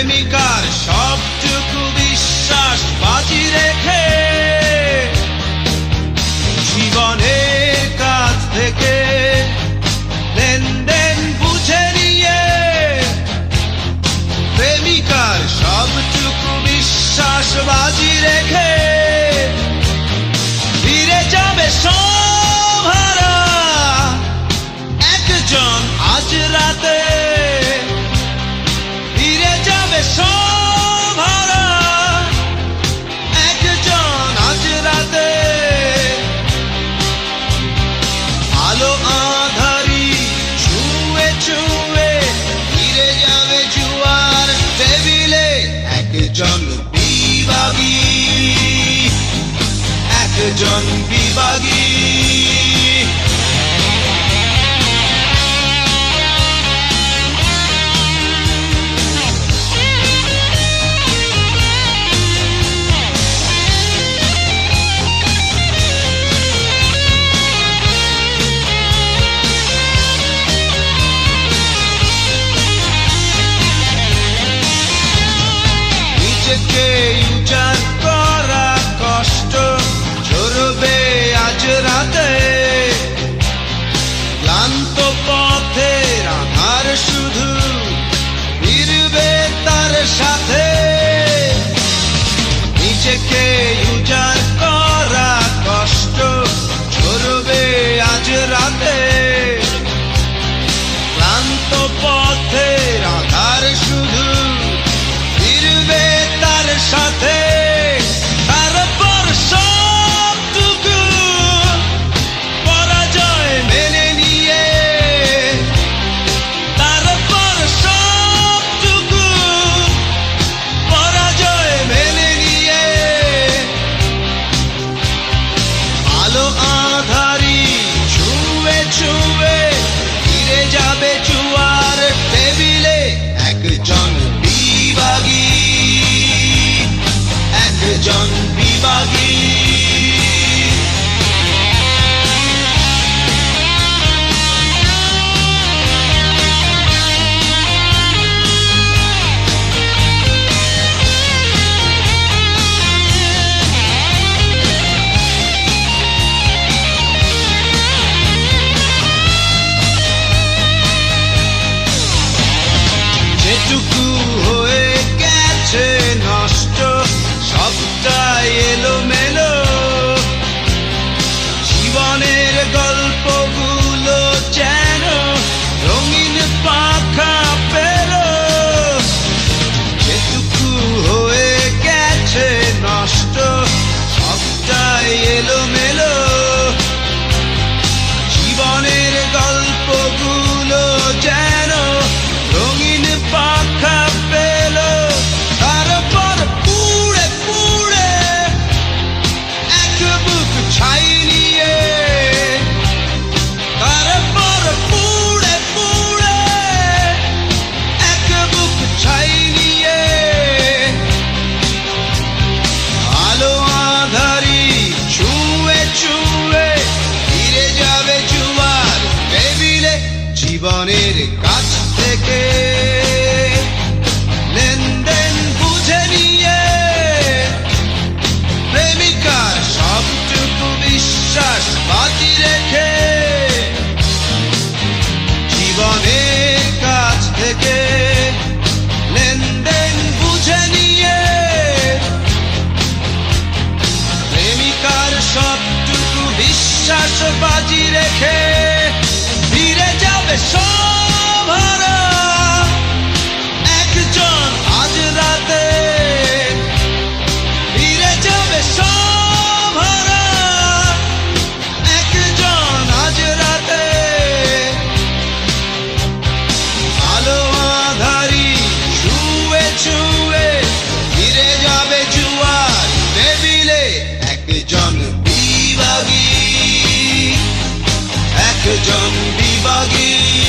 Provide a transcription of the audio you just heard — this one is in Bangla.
প্রেমিকার সবটুকু বিশ্বাস বাজি রেখে জীবনের কাছ থেকে লেনদেন বুঝে নিয়ে প্রেমিকার সবটুকু বিশ্বাস বাজি রেখে ফিরে যাবে সব হারা একজন আজ রাতে ফিরে যাবে সব হারা একজন আজ রাতে আলো আঁধারি ছুঁয়ে ছুঁয়ে ফিরে যাবে জুয়ার টেবিলে একজন বিভাগী একজন বিভাগী নিজেকে উজাড় করা কষ্ট ঝরবে আজ রাতে ক্লান্ত পথের আধার শুধু ফিরবে তার সাথে নিজেকে উজাড় করা কষ্ট ঝরবে আজ রাতে ক্লান্ত পথের আধার শুধু ফিরবে তার সাথে তারপর সবটুকু পরাজয় মেনে নিয়ে তারপর সবটুকু পরাজয় মেনে নিয়ে আলো আঁধারি ছুঁয়ে ছুঁয়ে ফিরে যাবে জুয়ার টেবিলে একজন বিভাগী একজন বিভাগী যেটুকু হয়ে গেছে নষ্ট সবটাই এলোমেলো জীবনের গল্পগুলো যেন রঙিন পাখা পেল যেটুকু হয়ে গেছে নষ্ট সবটাই এলোমেলো জীবনের গল্পগুলো যেন রঙিন পাখা পেল তারপর পুড়ে পুড়ে এক বুক ছাই নিয়ে তারপর পুড়ে পুড়ে এক বুক ছাই নিয়ে আলো আঁধারি ছুঁয়ে ছুঁয়ে ফিরে যাবে জুয়ার টেবিলে জীবনের কাছ থেকে লেনদেন বুঝে নিয়ে প্রেমিকার সবটুকু বিশ্বাস বাজি রেখে জীবনের কাছ থেকে লেনদেন বুঝে নিয়ে প্রেমিকার সবটুকু বিশ্বাস বাজি রেখে ফিরে যাবে সব হারা একজন আজ রাতে ফিরে যাবে সব হারা একজন আজ রাতে আলো আঁধারি ছুঁয়ে ছুঁয়ে ফিরে যাবে জুয়ার টেবিলে একজন বিভাগী একজন বিভাগী